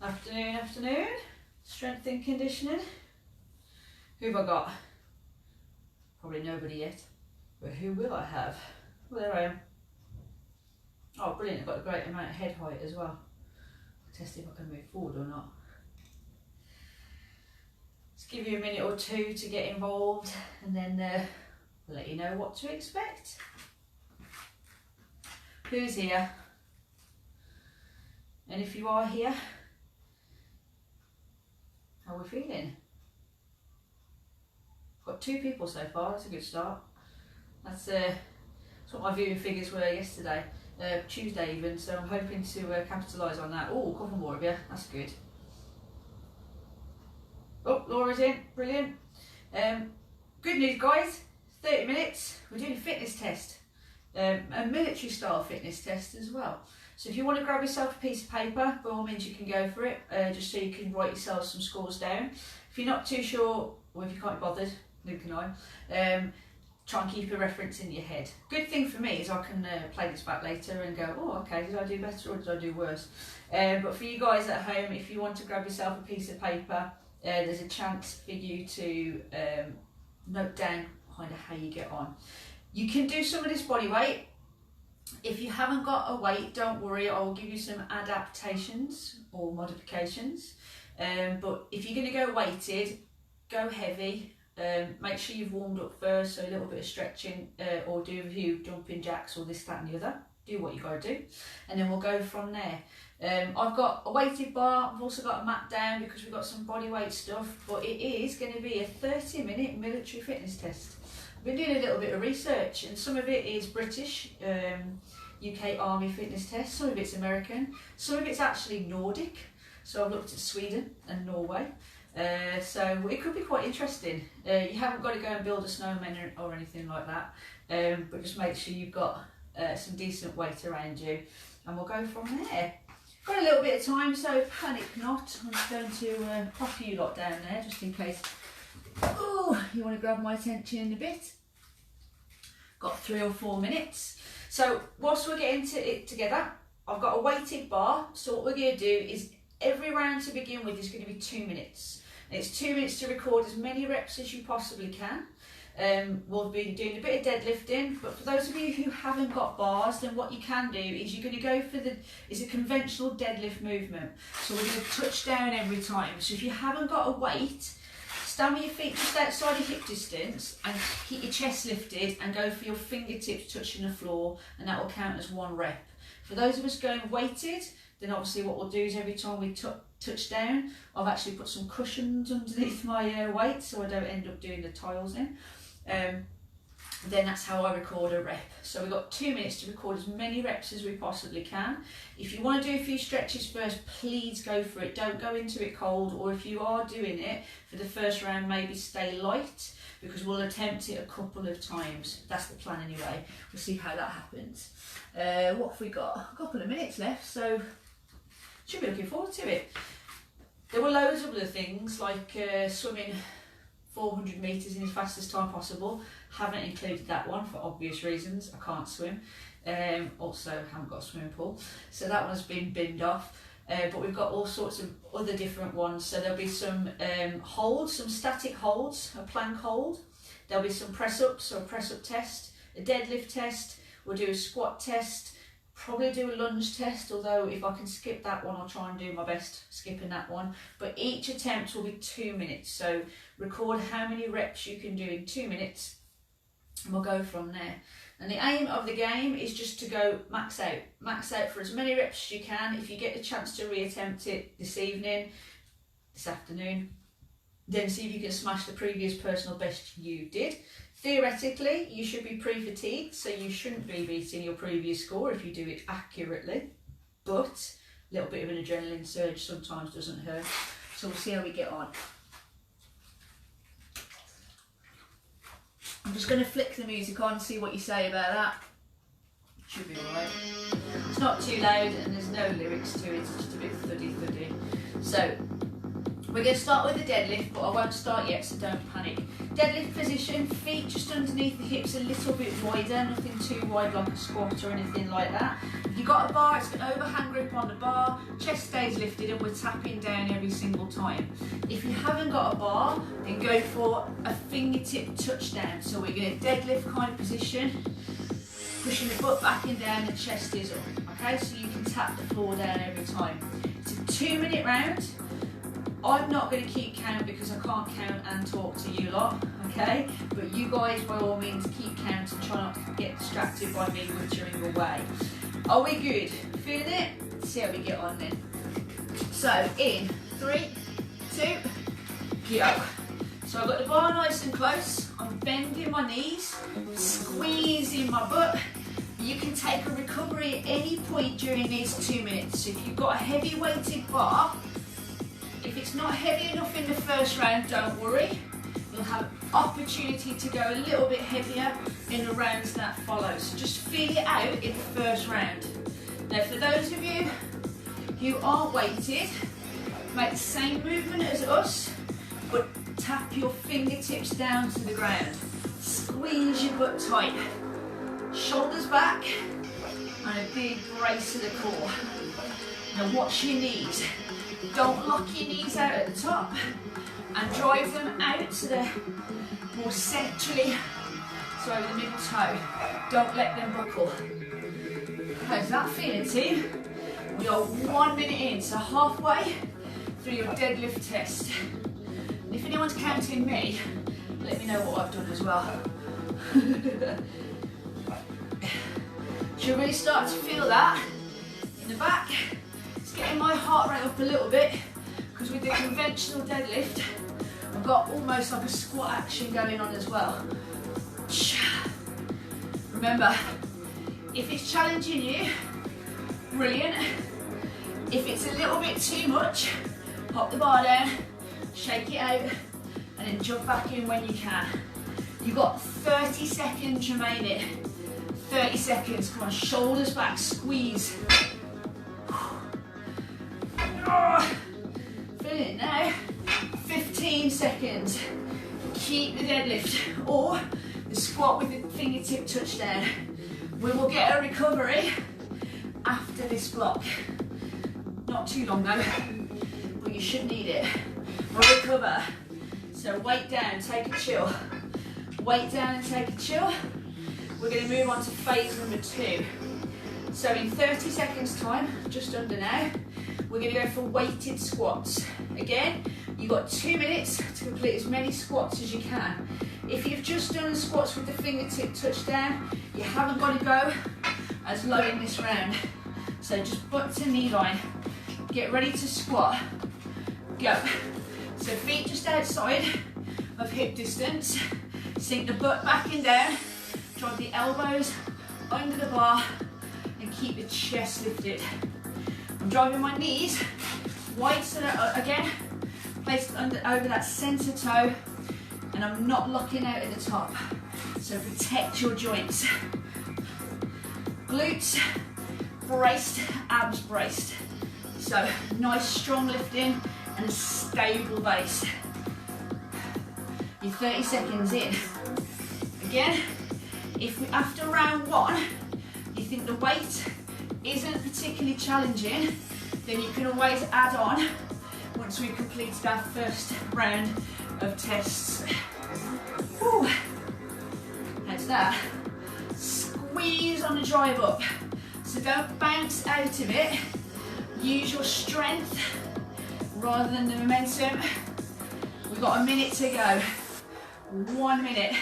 Afternoon, afternoon. Strength and conditioning. Who have I got? Probably nobody yet. But who will I have? Well, there I am. Oh, brilliant. I've got a great amount of head height as well. I'll test if I can move forward or not. Let's give you a minute or two to get involved, and then we'll let you know what to expect. Who's here? And if you are here, how are we feeling? Got 2 people so far, that's a good start. That's what my viewing figures were yesterday, Tuesday even, so I'm hoping to capitalise on that. Oh, a couple more of you, that's good. Oh, Laura's in, brilliant. Good news guys, 30 minutes, we're doing a fitness test, a military style fitness test as well. So if you want to grab yourself a piece of paper, by all means you can go for it, just so you can write yourself some scores down. If you're not too sure, or if you can't be bothered, neither can I, try and keep a reference in your head. Good thing for me is I can play this back later and go, oh okay, did I do better or did I do worse? But for you guys at home, if you want to grab yourself a piece of paper, there's a chance for you to note down kind of how you get on. You can do some of this body weight. If you haven't got a weight, don't worry, I'll give you some adaptations or modifications. But if you're going to go weighted, go heavy. Make sure you've warmed up first, so a little bit of stretching, or do a few jumping jacks or this, that and the other. Do what you got to do, and then we'll go from there. I've got a weighted bar, I've also got a mat down because we've got some body weight stuff, but it is going to be a 30-minute military fitness test. I've been doing a little bit of research, and some of it is British, UK Army fitness test, some of it's American, some of it's actually Nordic, so I've looked at Sweden and Norway. So it could be quite interesting. You haven't got to go and build a snowman or anything like that, but just make sure you've got some decent weight around you, and we'll go from there. Got a little bit of time, so panic not. I'm just going to pop you lot down there just in case you want to grab my attention in a bit. Got 3 or 4 minutes. So whilst we're getting it together, I've got a weighted bar. So what we're going to do is every round to begin with is going to be 2 minutes. And it's 2 minutes to record as many reps as you possibly can. We'll be doing a bit of deadlifting, but for those of you who haven't got bars, then what you can do is you're going to go for a conventional deadlift movement. So we're going to touch down every time. So if you haven't got a weight, stand with your feet just outside your hip distance and keep your chest lifted and go for your fingertips touching the floor, and that will count as 1 rep. For those of us going weighted, then obviously what we'll do is every time we touch down, I've actually put some cushions underneath my weight so I don't end up doing the tiles in. Then that's how I record a rep. So we've got 2 minutes to record as many reps as we possibly can. If you want to do a few stretches first, please go for it. Don't go into it cold, or if you are doing it for the first round, maybe stay light, because we'll attempt it a couple of times. That's the plan anyway. We'll see how that happens. What have we got? A couple of minutes left, so should be looking forward to it. There were loads of other things like swimming 400 metres in as fast as time possible. Haven't included that one for obvious reasons. I can't swim. Also haven't got a swimming pool, so that one's been binned off. But we've got all sorts of other different ones. So there'll be some holds, some static holds, a plank hold. There'll be some press ups, so a press up test, a deadlift test. We'll do a squat test. Probably do a lunge test, although if I can skip that one, I'll try and do my best skipping that one. But each attempt will be 2 minutes, so record how many reps you can do in 2 minutes, and we'll go from there. And the aim of the game is just to go max out for as many reps as you can. If you get a chance to reattempt it this evening, this afternoon, then see if you can smash the previous personal best you did. Theoretically, you should be pre-fatigued, so you shouldn't be beating your previous score if you do it accurately, but a little bit of an adrenaline surge sometimes doesn't hurt. So we'll see how we get on. I'm just going to flick the music on, see what you say about that. Should be alright. It's not too loud and there's no lyrics to it, it's just a bit thuddy. So we're going to start with the deadlift, but I won't start yet, so don't panic. Deadlift position, feet just underneath the hips a little bit wider, nothing too wide like a squat or anything like that. If you've got a bar, it's an overhand grip on the bar, chest stays lifted and we're tapping down every single time. If you haven't got a bar, then go for a fingertip touchdown. So we're going to deadlift kind of position, pushing the butt back and down, the chest is up. Okay, so you can tap the floor down every time. It's a 2-minute round. I'm not going to keep count because I can't count and talk to you lot, okay? But you guys, by all means, keep count and try not to get distracted by me wittering away. Are we good? Feeling it? Let's see how we get on then. So, in 3, 2, go. So I've got the bar nice and close. I'm bending my knees, squeezing my butt. You can take a recovery at any point during these 2 minutes. So if you've got a heavy weighted bar, if it's not heavy enough in the first round, don't worry. You'll have opportunity to go a little bit heavier in the rounds that follow. So just feel it out in the first round. Now for those of you who aren't weighted, make the same movement as us, but tap your fingertips down to the ground. Squeeze your butt tight. Shoulders back, and a big brace of the core. Now watch your knees. Don't lock your knees out at the top and drive them out to the more centrally, so over the middle toe. Don't let them buckle. How's that feeling, team? We are 1 minute in, so halfway through your deadlift test. And if anyone's counting me, let me know what I've done as well. Should really start to feel that in the back. It's getting my heart rate up a little bit because with the conventional deadlift, I've got almost like a squat action going on as well. Remember, if it's challenging you, brilliant. If it's a little bit too much, pop the bar down, shake it out, and then jump back in when you can. You've got 30 seconds remaining. 30 seconds, come on, shoulders back, squeeze. Feel it now. 15 seconds. Keep the deadlift or the squat with the fingertip touchdown. We will get a recovery after this block. Not too long though, but you should need it. We'll recover. So weight down, take a chill. Weight down and take a chill. We're going to move on to phase number 2. So in 30 seconds time, just under now, we're going to go for weighted squats. Again, you've got 2 minutes to complete as many squats as you can. If you've just done squats with the fingertip touchdown, you haven't got to go as low in this round. So just butt to knee line. Get ready to squat. Go. So feet just outside of hip distance. Sink the butt back and down. Drive the elbows under the bar and keep the chest lifted. I'm driving my knees wide so that, again, placed over that centre toe, and I'm not locking out at the top. So protect your joints. Glutes braced, abs braced. So nice strong lifting and a stable base. You're 30 seconds in. Again, if after round 1 you think the weight isn't particularly challenging, then you can always add on once we've completed our first round of tests. Whew. How's that? Squeeze on the drive up. So don't bounce out of it. Use your strength rather than the momentum. We've got a minute to go. 1 minute.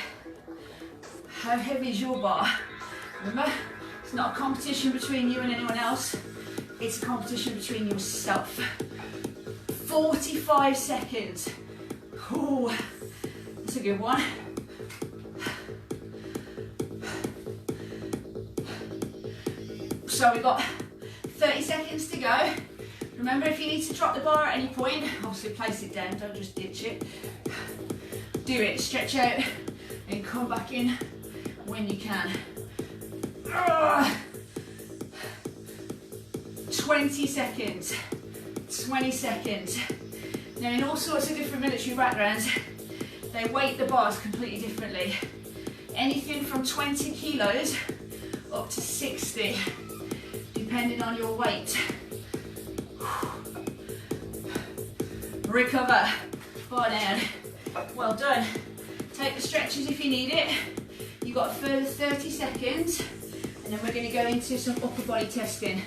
How heavy is your bar? Remember, it's not a competition between you and anyone else. It's a competition between yourself. 45 seconds. Ooh, that's a good one. So we've got 30 seconds to go. Remember, if you need to drop the bar at any point, obviously place it down, don't just ditch it. Do it, stretch out and come back in when you can. 20 seconds, 20 seconds. Now in all sorts of different military backgrounds, they weight the bars completely differently. Anything from 20 kilos up to 60, depending on your weight. Recover, bar down, well done. Take the stretches if you need it. You've got a further 30 seconds, and then we're going to go into some upper body testing.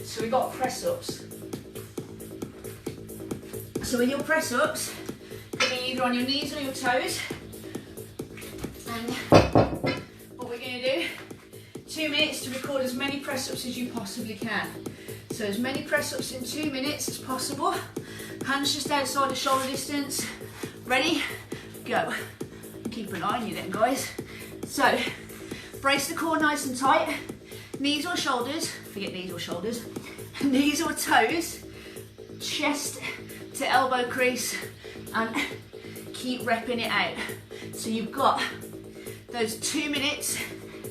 So we've got press ups. So with your press ups, you're going either on your knees or your toes. And what we're going to do, 2 minutes to record as many press ups as you possibly can. So as many press ups in 2 minutes as possible. Hands just outside the shoulder distance. Ready? Go. Keep an eye on you then, guys. So, brace the core nice and tight. Knees or shoulders, forget knees or shoulders. Knees or toes. Chest to elbow crease. And keep repping it out. So you've got those 2 minutes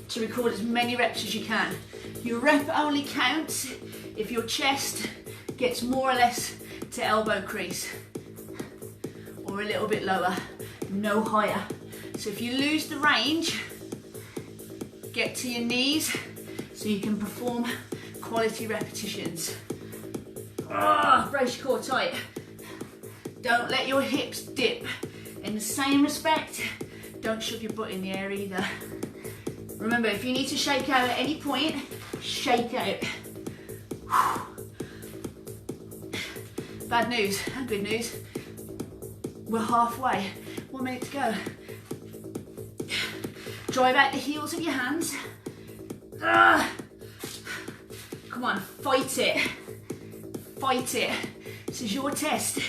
to record as many reps as you can. Your rep only counts if your chest gets more or less to elbow crease, or a little bit lower, no higher. So if you lose the range, get to your knees so you can perform quality repetitions. Brace your core tight. Don't let your hips dip. In the same respect, don't shove your butt in the air either. Remember, if you need to shake out at any point, shake out. Bad news and good news. We're halfway. 1 minute to go. Drive out the heels of your hands. Come on, fight it. Fight it. This is your test.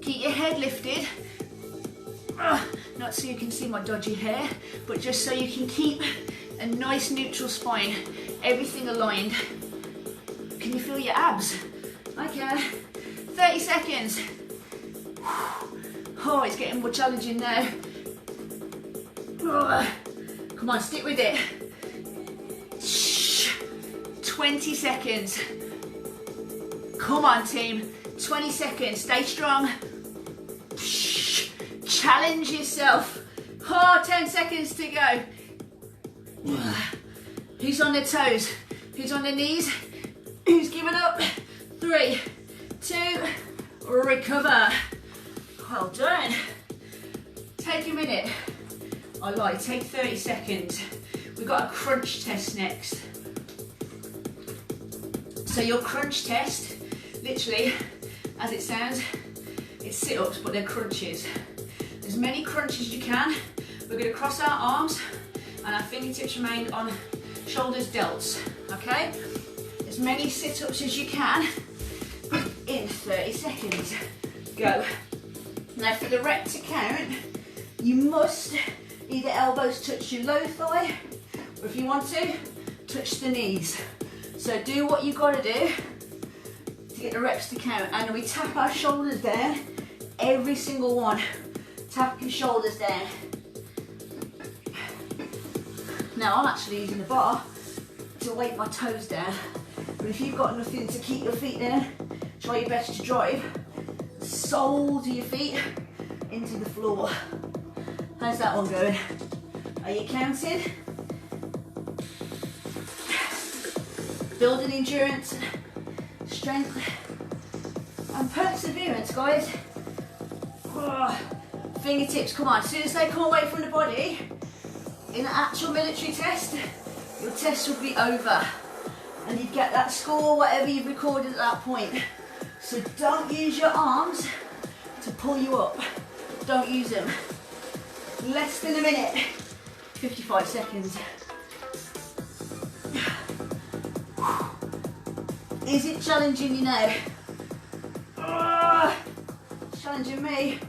Keep your head lifted. Not so you can see my dodgy hair, but just so you can keep a nice neutral spine. Everything aligned. Can you feel your abs? I can. 30 seconds. Oh, it's getting more challenging now. Come on, stick with it. 20 seconds. Come on, team. 20 seconds. Stay strong. Challenge yourself. 10 seconds to go. Who's on their toes? Who's on their knees? Who's given up? 3, 2, recover. Well done. Take a minute. I lied, take 30 seconds. We've got a crunch test next. So your crunch test, literally, as it sounds, it's sit-ups, but they're crunches. As many crunches as you can. We're going to cross our arms and our fingertips remain on shoulders delts, okay? As many sit-ups as you can in 30 seconds. Go. Now for the rep to count, you must either elbows touch your low thigh, or if you want to, touch the knees. So do what you've got to do to get the reps to count. And we tap our shoulders down, every single one. Tap your shoulders down. Now I'm actually using the bar to weight my toes down. But if you've got nothing to keep your feet down, try your best to drive the soles of your feet into the floor. How's that one going? Are you counted? Building endurance, strength, and perseverance, guys. Fingertips, come on. As soon as they come away from the body, in an actual military test, your test would be over. And you'd get that score, whatever you've recorded at that point. So don't use your arms to pull you up. Don't use them. Less than a minute. 55 seconds. Is it challenging you now? Challenging me.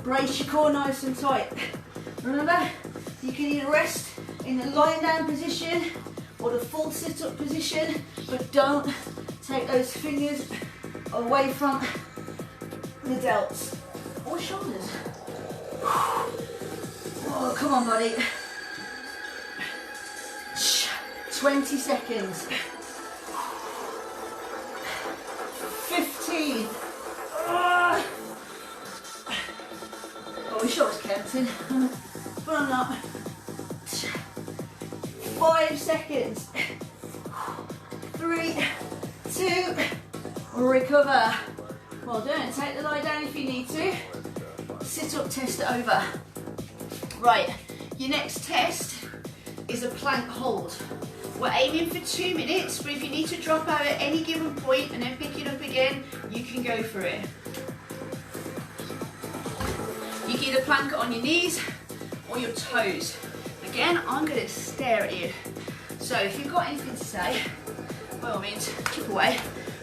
Brace your core nice and tight. Remember, you can either rest in the lying down position or the full sit-up position, but don't take those fingers away from the delts or shoulders. Oh, come on, buddy. 20 seconds. 15. I wish I was counting, but I'm not. 5 seconds. 3, 2, recover. Well done. Take the lie down if you need to. Sit up test over. Right, your next test is a plank hold. We're aiming for 2 minutes, but if you need to drop out at any given point and then pick it up again, you can go for it. You can either plank it on your knees or your toes. Again, I'm going to stare at you. So if you've got anything to say, by all means, chip away.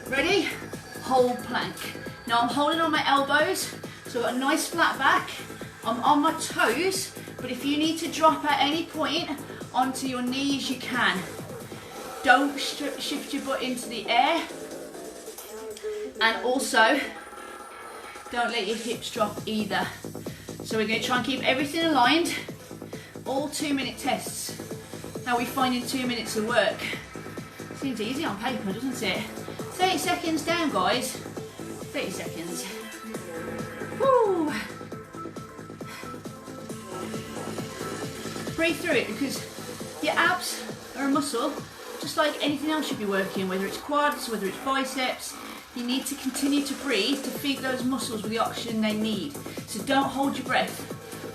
Ready? Hold plank. Now I'm holding on my elbows, so I've got a nice flat back. I'm on my toes, but if you need to drop at any point onto your knees, you can. Don't shift your butt into the air. And also, don't let your hips drop either. So we're going to try and keep everything aligned. All 2-minute tests. How are we finding 2 minutes of work? Seems easy on paper, doesn't it? 30 seconds down, guys. 30 seconds. Woo! Breathe through it, because your abs are a muscle, just like anything else you'll be working, whether it's quads, whether it's biceps. You need to continue to breathe to feed those muscles with the oxygen they need. So don't hold your breath.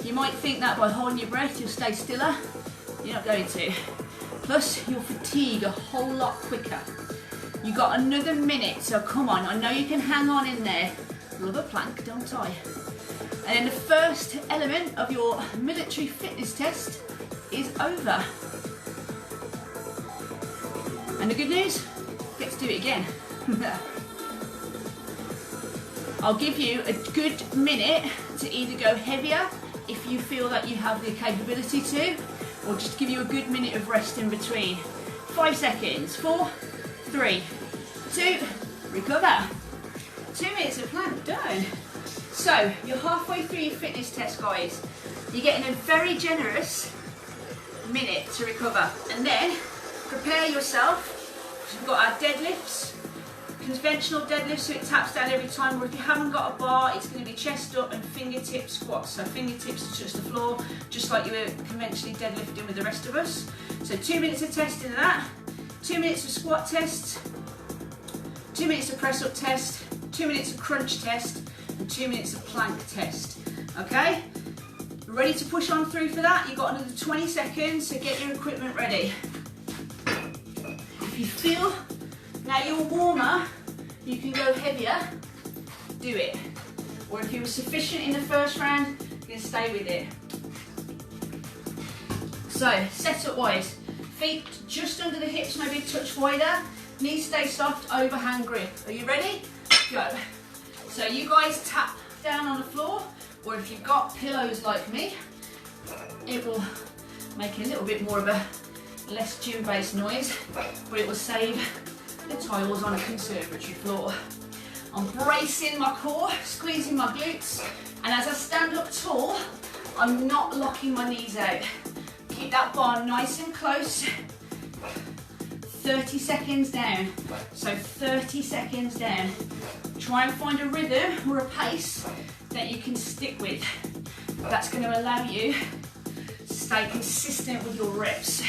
You might think that by holding your breath you'll stay stiller. You're not going to. Plus, you'll fatigue a whole lot quicker. You've got another minute, so come on. I know you can hang on in there. Love a plank, don't I? And then the first element of your military fitness test is over. And the good news, get to do it again. I'll give you a good minute to either go heavier if you feel that you have the capability to, or just give you a good minute of rest in between. 5 seconds. 4, 3, 2, recover. 2 minutes of plank done. So you're halfway through your fitness test, guys. You're getting a very generous minute to recover, and then prepare yourself. We've got our deadlifts, conventional deadlifts, so it taps down every time, or if you haven't got a bar, it's going to be chest up and fingertip squats. So fingertips to touch the floor, just like you were conventionally deadlifting with the rest of us. So 2 minutes of testing that, 2 minutes of squat test, 2 minutes of press up test, 2 minutes of crunch test, and 2 minutes of plank test. Okay? Ready to push on through for that? You've got another 20 seconds, so get your equipment ready. If you feel now you're warmer, you can go heavier, do it. Or if you were sufficient in the first round, you can stay with it. So, setup wise, feet just under the hips, maybe a touch wider, knees stay soft, overhand grip. Are you ready? Go. So you guys tap down on the floor, or if you've got pillows like me, it will make a little bit more of a less gym-based noise, but it will save the tiles on a conservatory floor. I'm bracing my core, squeezing my glutes, and as I stand up tall, I'm not locking my knees out. Keep that bar nice and close. 30 seconds down. So 30 seconds down. Try and find a rhythm or a pace that you can stick with. That's going to allow you to stay consistent with your reps.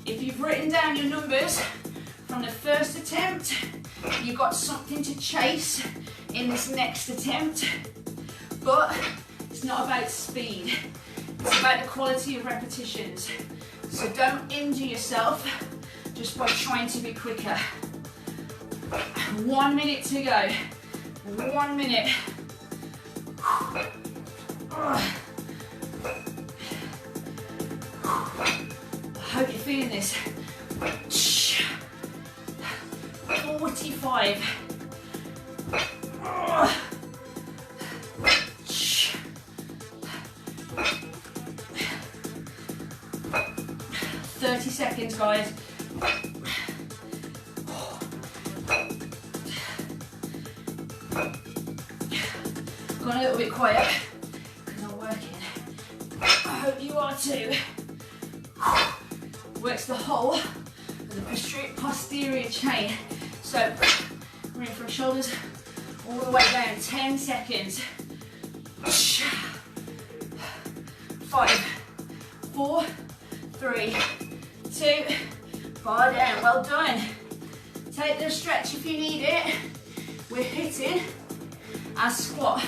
If you've written down your numbers from the first attempt, you've got something to chase in this next attempt. But it's not about speed, it's about the quality of repetitions. So don't injure yourself just by trying to be quicker. 1 minute to go. 1 minute. I hope you're feeling this. 45. 30 seconds, guys. Gone a little bit quiet because I'm working. I hope you are too. Works the whole of the posterior chain. So, bring from shoulders all the way down. 10 seconds. 5, 4, 3, 2, bar down, well done. Take the stretch if you need it. We're hitting our squat.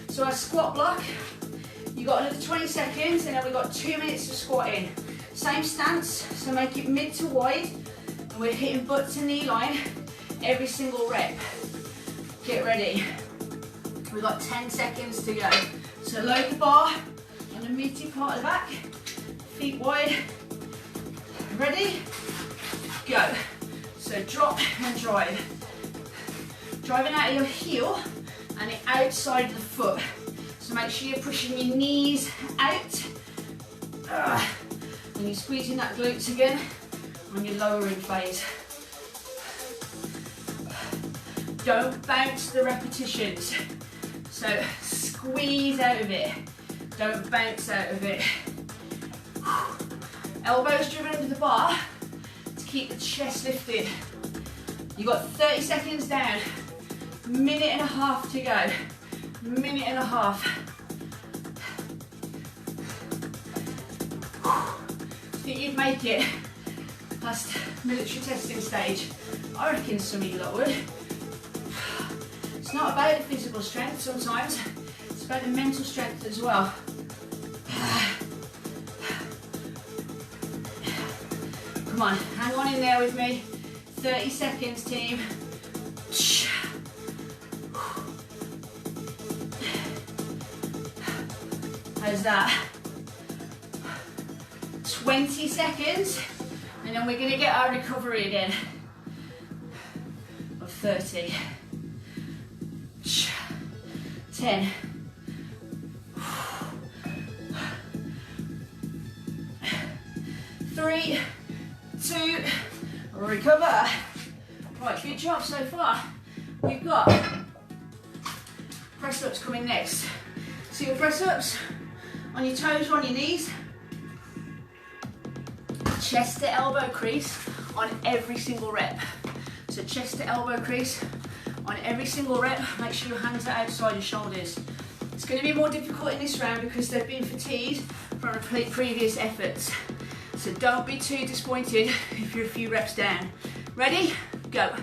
So our squat block, you got another 20 seconds and then we've got 2 minutes of squatting. Same stance, so make it mid to wide. And we're hitting butt to knee line every single rep. Get ready. We've got 10 seconds to go. So load the bar on the meaty part of the back, feet wide. Ready? Go. So drop and drive. Driving out of your heel and the outside of the foot. So make sure you're pushing your knees out. And you're squeezing that glutes again on your lowering phase. Don't bounce the repetitions. So squeeze out of it. Don't bounce out of it. Elbows driven under the bar to keep the chest lifted. You've got 30 seconds down. Minute and a half to go. Minute and a half. Think you'd make it past military testing stage? I reckon some of you lot would. It's not about the physical strength sometimes, it's about the mental strength as well. Come on, hang on in there with me. 30 seconds, team. How's that? 20 seconds, and then we're going to get our recovery again of 30. 10. 3, 2, recover. Right, good job so far. We've got press ups coming next. So your press ups on your toes or on your knees. Chest to elbow crease on every single rep. So chest to elbow crease on every single rep. Make sure your hands are outside your shoulders. It's going to be more difficult in this round because they've been fatigued from previous efforts. So don't be too disappointed if you're a few reps down. Ready? Go.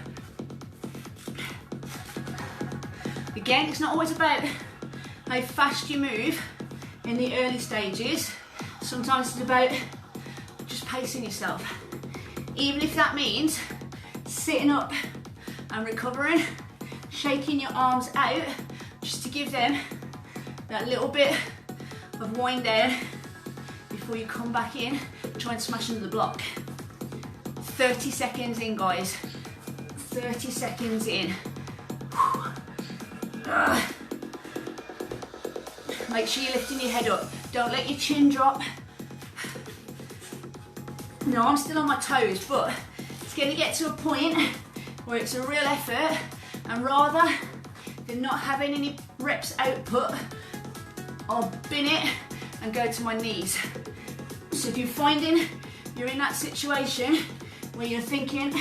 Again, it's not always about how fast you move in the early stages. Sometimes it's about just pacing yourself. Even if that means sitting up and recovering, shaking your arms out just to give them that little bit of wind down before you come back in, try and smash into the block. 30 seconds in, guys. 30 seconds in. Make sure you're lifting your head up. Don't let your chin drop. No, I'm still on my toes, but it's going to get to a point where it's a real effort, and rather than not having any reps output, I'll bin it and go to my knees. So if you're finding you're in that situation where you're thinking,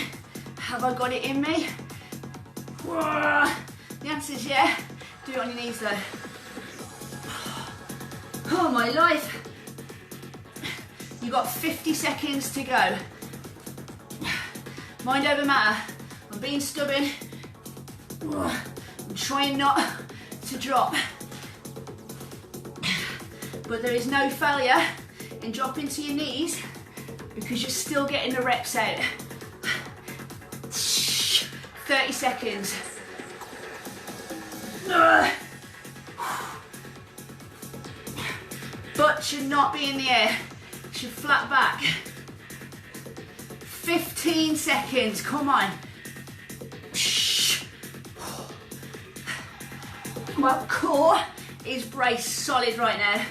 have I got it in me? The answer is yeah. Do it on your knees though. Oh my life. You've got 50 seconds to go. Mind over matter. I'm being stubborn. I'm trying not to drop. But there is no failure in dropping to your knees because you're still getting the reps out. 30 seconds. Butt should not be in the air. Should flat back. 15 seconds, come on. My core is braced solid right now.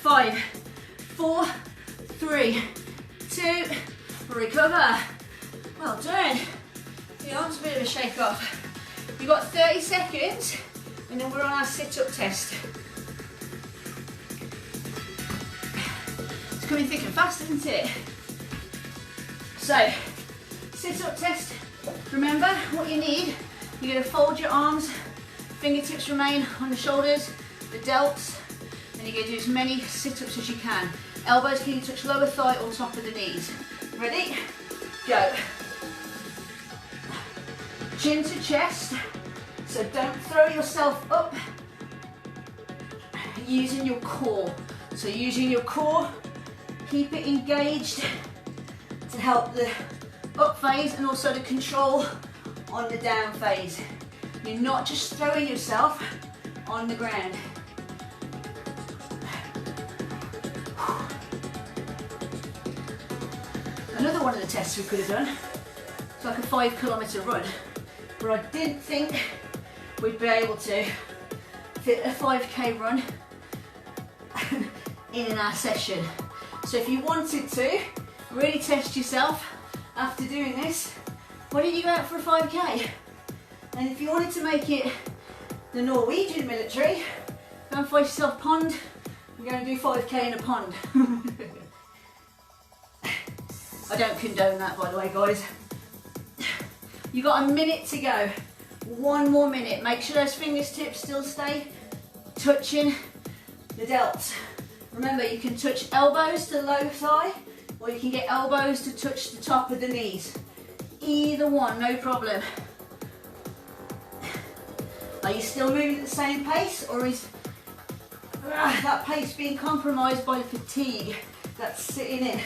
5, 4, 3, 2, recover. Well done. The arms a bit of a shake off. We've got 30 seconds and then we're on our sit-up test. It's coming thick and fast, isn't it? So, sit-up test. Remember what you need. You're going to fold your arms, fingertips remain on the shoulders, the delts. And you're going to do as many sit-ups as you can. Elbows can touch lower thigh or top of the knees. Ready? Go. Chin to chest. So don't throw yourself up. Using your core. So using your core, keep it engaged to help the up phase and also the control on the down phase. You're not just throwing yourself on the ground. Another one of the tests we could have done, it's like a 5 kilometre run, but I didn't think we'd be able to fit a 5k run in our session. So if you wanted to really test yourself after doing this, why don't you go out for a 5k? And if you wanted to make it the Norwegian military, go and find yourself a pond and go and do 5k in a pond. I don't condone that, by the way, guys. You got a minute to go. 1 more minute. Make sure those fingertips still stay touching the delts. Remember, you can touch elbows to low thigh, or you can get elbows to touch the top of the knees. Either one, no problem. Are you still moving at the same pace, or is that pace being compromised by the fatigue that's sitting in?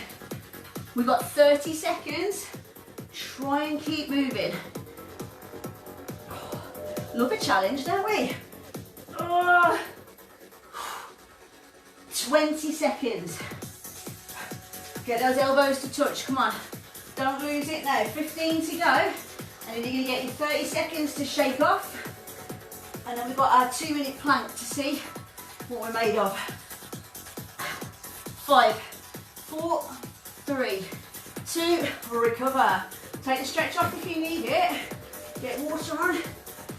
We've got 30 seconds. Try and keep moving. Love a challenge, don't we? 20 seconds. Get those elbows to touch, come on. Don't lose it now. 15 to go. And then you're gonna get your 30 seconds to shake off. And then we've got our 2-minute plank to see what we're made of. 5, 4, 3, 2, recover. Take the stretch off if you need it. Get water on.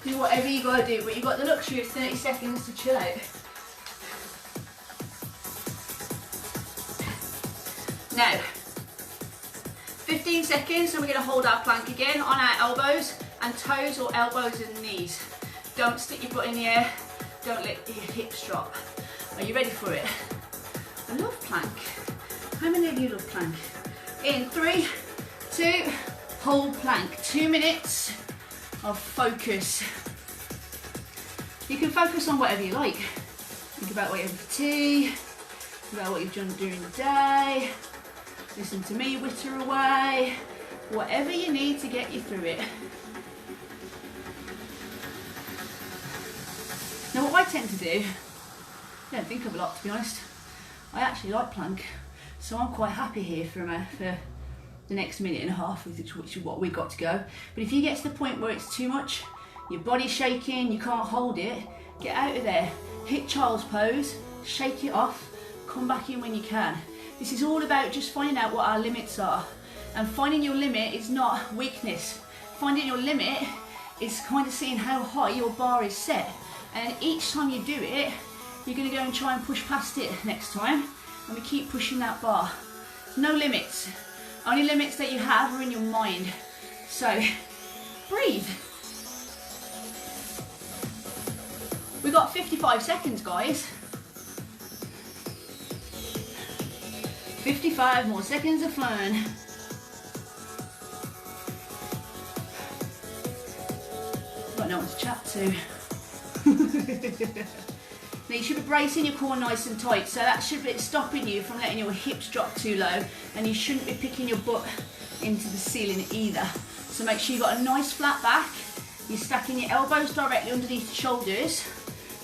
Do whatever you gotta do, but you've got the luxury of 30 seconds to chill out. Now, 15 seconds, so we're gonna hold our plank again on our elbows and toes, or elbows and knees. Don't stick your butt in the air. Don't let your hips drop. Are you ready for it? I love plank. How many of you love plank? In 3, 2, hold plank. 2 minutes of focus. You can focus on whatever you like. Think about what you're having for tea, think about what you've done during the day, listen to me witter away, whatever you need to get you through it. Now what I tend to do, I don't think of a lot, to be honest. I actually like plank, so I'm quite happy here for the next minute and a half, which is what we've got to go. But if you get to the point where it's too much, your body's shaking, you can't hold it, get out of there, hit child's pose, shake it off, come back in when you can. This is all about just finding out what our limits are. And finding your limit is not weakness. Finding your limit is kind of seeing how high your bar is set. And each time you do it, you're going to go and try and push past it next time. And we keep pushing that bar. No limits. Only limits that you have are in your mind. So, breathe. We've got 55 seconds, guys. 55 more seconds of fun. Got no one to chat to. Now you should be bracing your core nice and tight, so that should be stopping you from letting your hips drop too low, and you shouldn't be picking your butt into the ceiling either. So make sure you've got a nice flat back, you're stacking your elbows directly underneath the shoulders,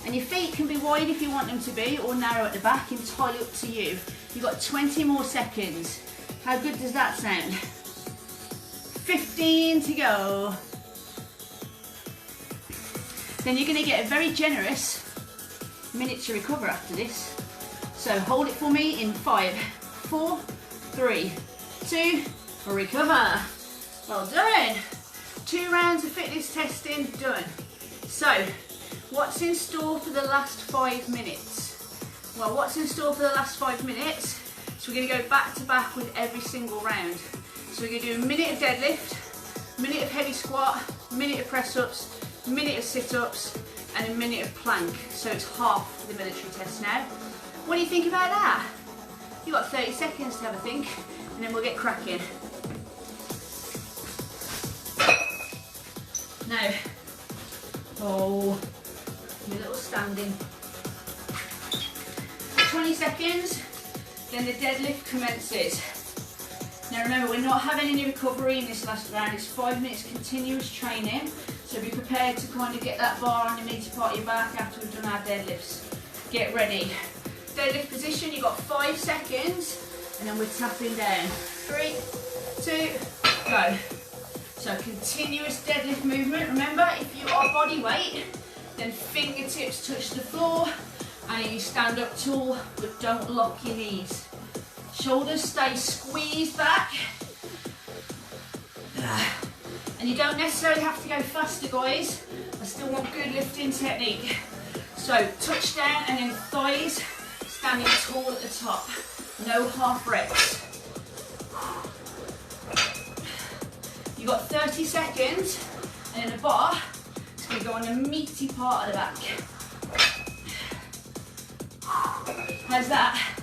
and your feet can be wide if you want them to be, or narrow at the back, entirely up to you. You've got 20 more seconds. How good does that sound? 15 to go. Then you're going to get a very generous minute to recover after this. So hold it for me in 5, 4, 3, 2, recover. Well done. 2 rounds of fitness testing done. So, what's in store for the last 5 minutes? Well, what's in store for the last 5 minutes? So we're going to go back to back with every single round. So we're going to do a minute of deadlift, a minute of heavy squat, a minute of press-ups, a minute of sit-ups, and a minute of plank. So it's half the military test now. What do you think about that? You've got 30 seconds to have a think, and then we'll get cracking. Now, oh, your little standing. 20 seconds, then the deadlift commences. Now remember, we're not having any recovery in this last round. It's 5 minutes continuous training, so be prepared to kind of get that bar on the meaty part of your back after we've done our deadlifts. Get ready. Deadlift position, you've got 5 seconds, and then we're tapping down. 3, 2, go. So continuous deadlift movement. Remember, if you are body weight, then fingertips touch the floor, and you stand up tall, but don't lock your knees. Shoulders stay squeezed back. And you don't necessarily have to go faster, guys. I still want good lifting technique. So touch down and then thighs standing tall at the top. No half reps. You've got 30 seconds, and then the bar is going to go on the meaty part of the back. How's that?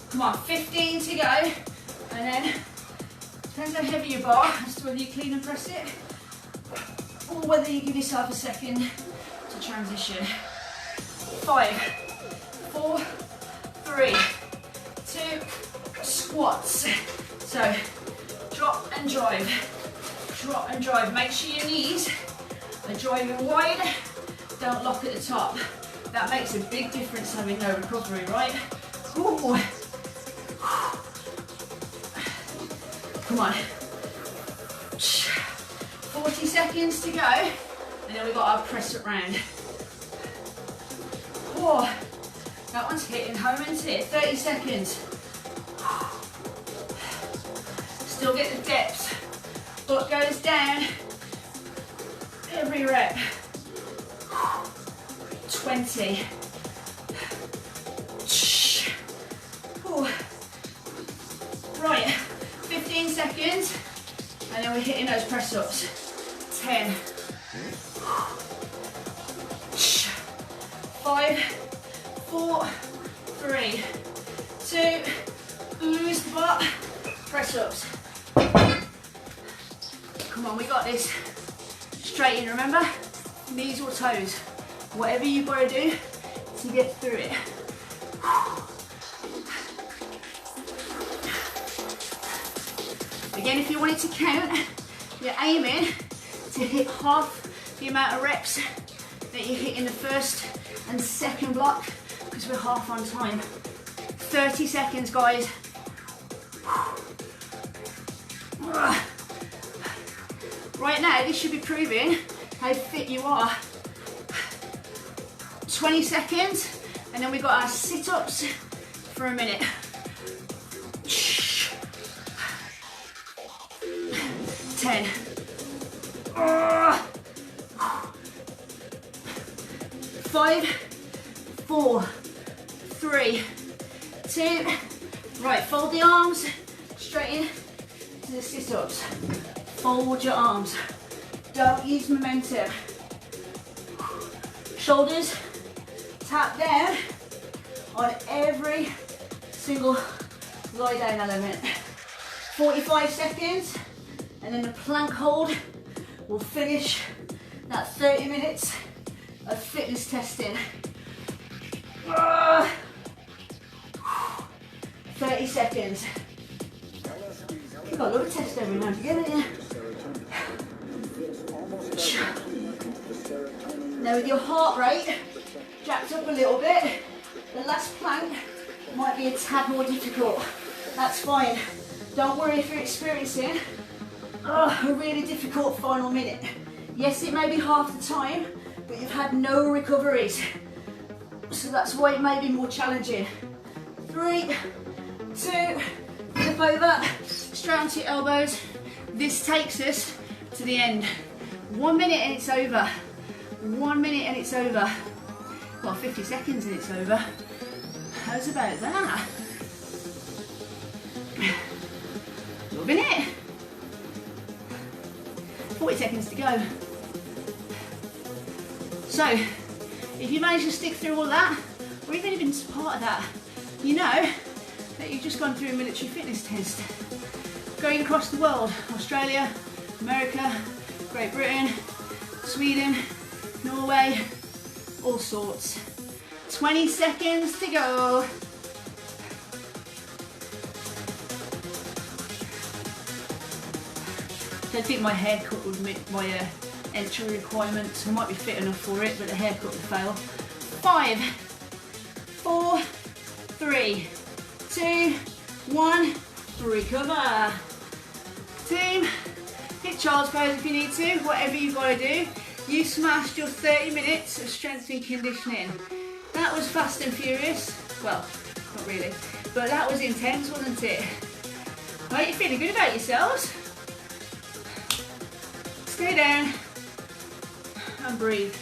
Come on, 15 to go, and then depends how heavy your bar as to whether you clean and press it, or whether you give yourself a second to transition. 5, 4, 3, 2, squats. So drop and drive, drop and drive. Make sure your knees are driving wide, don't lock at the top. That makes a big difference having no recovery, right? Ooh. Come on. 40 seconds to go, and then we've got our press up round. Whoa. That one's hitting home, isn't it? 30 seconds. Still get the depth. Foot goes down. Every rep. 20. Ooh. Right, 15 seconds, and then we're hitting those press ups. 10. 5, 4, 3, 2, lose the butt, press ups. Come on, we got this. Straight in, remember? Knees or toes. Whatever you've got to do to get through it. Again, if you wanted to count, you're aiming to hit half the amount of reps that you hit in the first and second block, because we're half on time. 30 seconds, guys. Right now, this should be proving how fit you are. 20 seconds, and then we've got our sit-ups for a minute. 10. 5, 4, 3, 2. Right, fold the arms straight in to the sit-ups. Fold your arms. Don't use momentum. Shoulders tap down on every single lie down element. 45 seconds, and then the plank hold will finish that 30 minutes of fitness testing. 30 seconds. You've got a little test every now and again, haven't you? Now with your heart rate jacked up a little bit, the last plank might be a tad more difficult. That's fine. Don't worry if you're experiencing a really difficult final minute. Yes, it may be half the time, but you've had no recoveries. So that's why it may be more challenging. 3, 2, flip over, straight onto your elbows. This takes us to the end. 1 minute and it's over. 1 minute and it's over. Well, 50 seconds and it's over. How's about that? Loving it. 40 seconds to go. So, If you manage to stick through all that, or even been part of that, you know that you've just gone through a military fitness test. Going across the world, Australia, America, Great Britain, Sweden, Norway, all sorts. 20 seconds to go. I don't think my haircut would meet my entry requirements. I might be fit enough for it, but the haircut would fail. 5, 4, 3, 2, 1, recover. Team, hit child's pose if you need to, whatever you've got to do. You smashed your 30 minutes of strength and conditioning. That was fast and furious. Well, not really, but that was intense, wasn't it? Right, you're feeling good about yourselves? Stay down and breathe.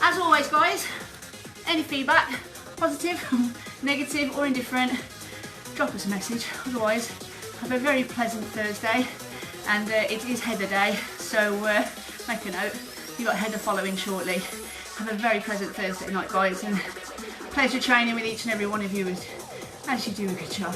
As always, guys, any feedback, positive, negative or indifferent, drop us a message. Otherwise, have a very pleasant Thursday, and it is Heather Day, so make a note. You've got Heather following shortly. Have a very pleasant Thursday night, guys, and pleasure training with each and every one of you as you do a good job.